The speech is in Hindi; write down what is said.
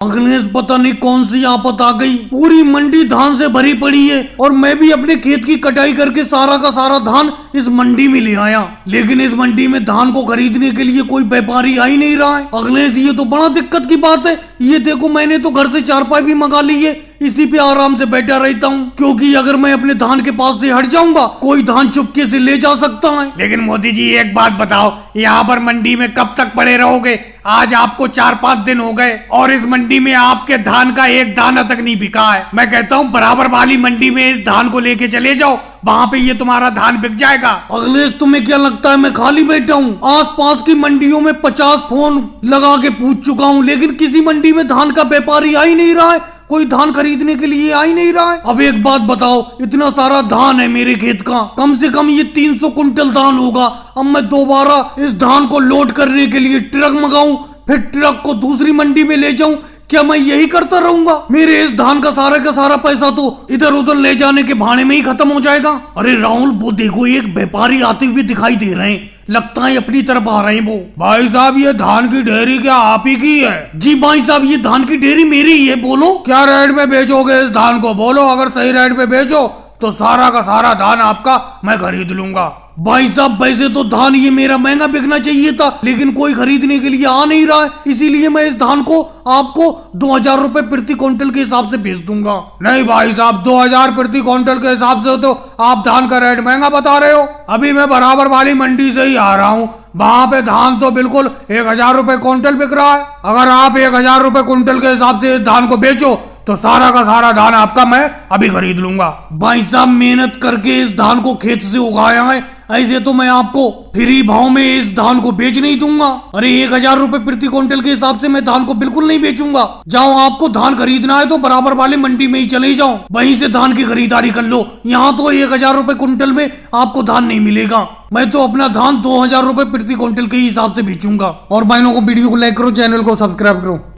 अखिलेश पता नहीं कौन सी आफत आ गई, पूरी मंडी धान से भरी पड़ी है और मैं भी अपने खेत की कटाई करके सारा का सारा धान इस मंडी में ले आया, लेकिन इस मंडी में धान को खरीदने के लिए कोई व्यापारी आ ही नहीं रहा है। अखिलेश ये तो बड़ा दिक्कत की बात है। ये देखो मैंने तो घर से चारपाई भी मंगा ली है, इसी पे आराम से बैठा रहता हूँ, क्योंकि अगर मैं अपने धान के पास से हट जाऊंगा कोई धान चुपके से ले जा सकता है। लेकिन मोदी जी एक बात बताओ, यहाँ पर मंडी में कब तक पड़े रहोगे? आज आपको 4-5 दिन हो गए और इस मंडी में आपके धान का एक दाना तक नहीं बिका है। मैं कहता हूँ बराबर वाली मंडी में इस धान को लेके चले जाओ, वहाँ पे ये तुम्हारा धान बिक जाएगा। अखिलेश तुम्हें क्या लगता है मैं खाली बैठा हूँ? आसपास की मंडियों में 50 फोन लगा के पूछ चुका हूँ, लेकिन किसी मंडी में धान का व्यापारी आ ही नहीं रहा है, कोई धान खरीदने के लिए आ ही नहीं रहा है। अब एक बात बताओ, इतना सारा धान है मेरे खेत का, कम से कम ये 300 कुंटल धान होगा। अब मैं दोबारा इस धान को लोड करने के लिए ट्रक मंगाऊं, फिर ट्रक को दूसरी मंडी में ले जाऊं, क्या मैं यही करता रहूंगा? मेरे इस धान का सारा पैसा तो इधर उधर ले जाने के भाड़े में ही खत्म हो जाएगा। अरे राहुल, वो देखो एक व्यापारी आते हुए दिखाई दे रहे हैं, लगता है अपनी तरफ आ रहे हैं वो। भाई साहब, ये धान की ढेरी क्या आप ही की है? जी भाई साहब, ये धान की ढेरी मेरी ही है। बोलो क्या रेट में बेचोगे इस धान को? बोलो, अगर सही रेट में बेचो तो सारा का सारा धान आपका मैं खरीद लूंगा। भाई साहब, वैसे तो धान ये मेरा महंगा बिकना चाहिए था, लेकिन कोई खरीदने के लिए आ नहीं रहा है, इसीलिए मैं इस धान को आपको 2000 रुपए प्रति क्विंटल के हिसाब से बेच दूंगा। नहीं भाई साहब, 2000 प्रति क्विंटल के हिसाब से तो आप धान का रेट महंगा बता रहे हो। अभी मैं बराबर वाली मंडी से ही आ रहा हूँ, वहाँ पे धान तो बिल्कुल 1000 रुपए क्विंटल बिक रहा है। अगर आप 1000 रुपए क्विंटल के हिसाब से धान को बेचो तो सारा का सारा धान आपका मैं अभी खरीद लूंगा। भाई साहब, मेहनत करके इस धान को खेत से उगाया है, ऐसे तो मैं आपको फ्री भाव में इस धान को बेच नहीं दूंगा। अरे 1000 रुपए प्रति क्विंटल के हिसाब से मैं धान को बिल्कुल नहीं बेचूंगा। जाओ, आपको धान खरीदना है तो बराबर वाले मंडी में ही चले जाओ, वहीं से धान की खरीदारी कर लो। यहाँ तो 1000 रुपए क्विंटल में आपको धान नहीं मिलेगा। मैं तो अपना धान 2000 रुपए प्रति क्विंटल के हिसाब से बेचूंगा। और भाइयों को वीडियो को लाइक करो, चैनल को सब्सक्राइब करो।